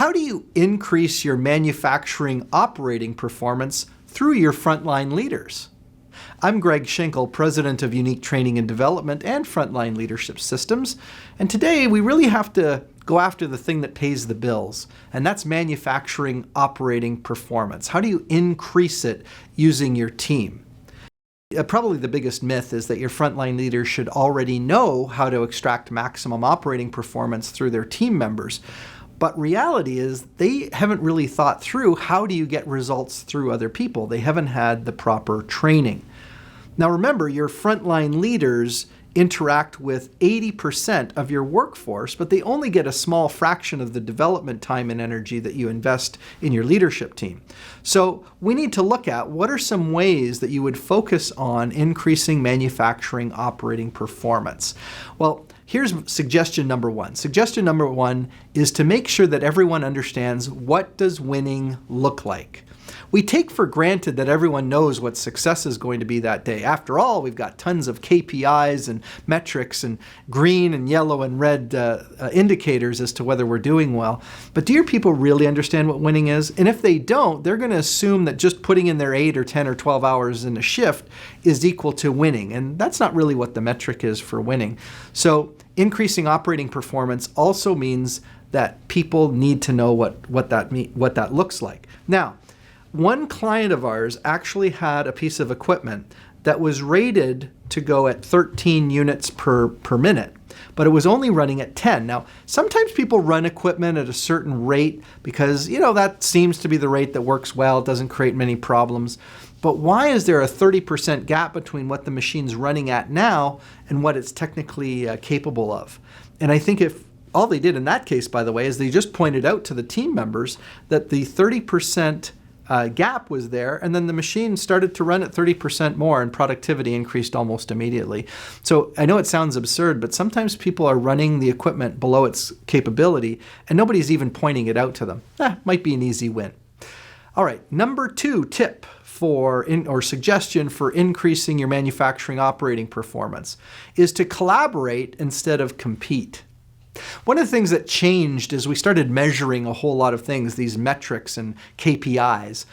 how do you increase your manufacturing operating performance through your frontline leaders? I'm Greg Schenkel, President of Unique Training and Development and Frontline Leadership Systems, and today we really have to go after the thing that pays the bills, and that's manufacturing operating performance. How do you increase it using your team? Probably the biggest myth is that your frontline leaders should already know how to extract maximum operating performance through their team members. But reality is they haven't really thought through how do you get results through other people. They haven't had the proper training. Now remember, your frontline leaders interact with 80% of your workforce, but they only get a small fraction of the development time and energy that you invest in your leadership team. So we need to look at what are some ways that you would focus on increasing manufacturing operating performance. Well, here's suggestion number one. Suggestion number one is to make sure that everyone understands, what does winning look like? We take for granted that everyone knows what success is going to be that day. After all, we've got tons of KPIs and metrics and green and yellow and red indicators as to whether we're doing well. But do your people really understand what winning is? And if they don't, they're going to assume that just putting in their 8 or 10 or 12 hours in a shift is equal to winning. And that's not really what the metric is for winning. So increasing operating performance also means that people need to know what that looks like. Now, one client of ours actually had a piece of equipment that was rated to go at 13 units per minute, but it was only running at 10. Now, sometimes people run equipment at a certain rate because, that seems to be the rate that works well. It doesn't create many problems. But why is there a 30% gap between what the machine's running at now and what it's technically capable of? And I think if all they did in that case, by the way, is they just pointed out to the team members that the 30% gap was there, and then the machine started to run at 30% more and productivity increased almost immediately. So I know it sounds absurd, but sometimes people are running the equipment below its capability and nobody's even pointing it out to them. Might be an easy win. All right, number 2 tip or suggestion for increasing your manufacturing operating performance is to collaborate instead of compete. One of the things that changed is we started measuring a whole lot of things, these metrics and KPIs.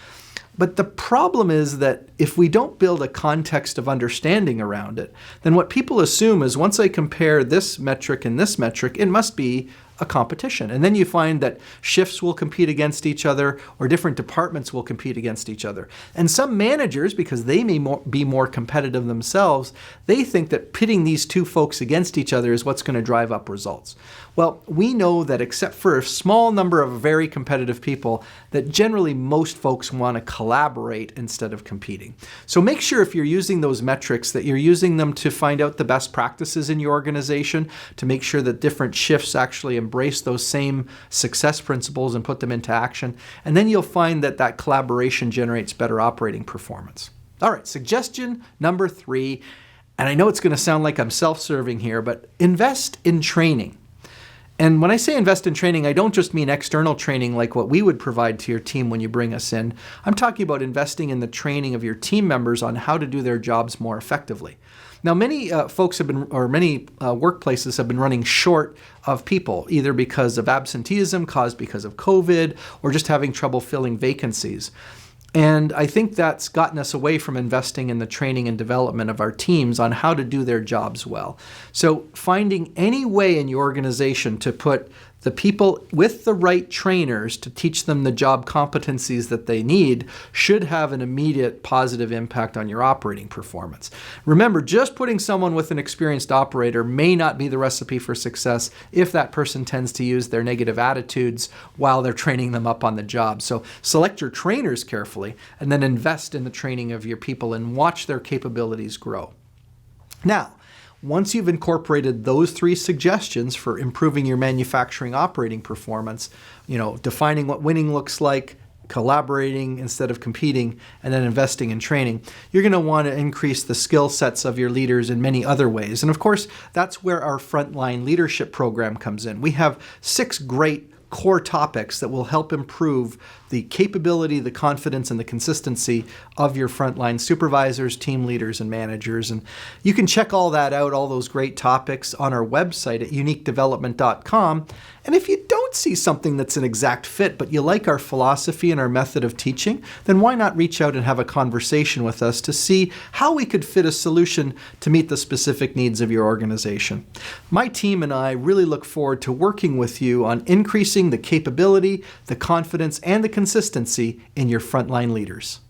But the problem is that if we don't build a context of understanding around it, then what people assume is once I compare this metric and this metric, it must be a competition. And then you find that shifts will compete against each other or different departments will compete against each other. And some managers, because they may be more competitive themselves, they think that pitting these two folks against each other is what's going to drive up results. Well, we know that except for a small number of very competitive people, that generally most folks want to collaborate instead of competing. So make sure if you're using those metrics that you're using them to find out the best practices in your organization, to make sure that different shifts actually embrace those same success principles and put them into action. And then you'll find that that collaboration generates better operating performance. All right, suggestion number 3, and I know it's going to sound like I'm self-serving here, but invest in training. And when I say invest in training, I don't just mean external training like what we would provide to your team when you bring us in. I'm talking about investing in the training of your team members on how to do their jobs more effectively. Now, many workplaces have been running short of people, either because of absenteeism caused because of COVID or just having trouble filling vacancies. And I think that's gotten us away from investing in the training and development of our teams on how to do their jobs well. So finding any way in your organization to put the people with the right trainers to teach them the job competencies that they need should have an immediate positive impact on your operating performance. Remember, just putting someone with an experienced operator may not be the recipe for success if that person tends to use their negative attitudes while they're training them up on the job. So select your trainers carefully and then invest in the training of your people and watch their capabilities grow. Now, once you've incorporated those 3 suggestions for improving your manufacturing operating performance, defining what winning looks like, collaborating instead of competing, and then investing in training, you're going to want to increase the skill sets of your leaders in many other ways. And of course, that's where our Frontline Leadership Program comes in. We have 6 great core topics that will help improve the capability, the confidence, and the consistency of your frontline supervisors, team leaders, and managers. And you can check all that out, all those great topics, on our website at uniquedevelopment.com. And if you don't see something that's an exact fit, but you like our philosophy and our method of teaching, then why not reach out and have a conversation with us to see how we could fit a solution to meet the specific needs of your organization. My team and I really look forward to working with you on increasing the capability, the confidence, and the consistency in your frontline leaders.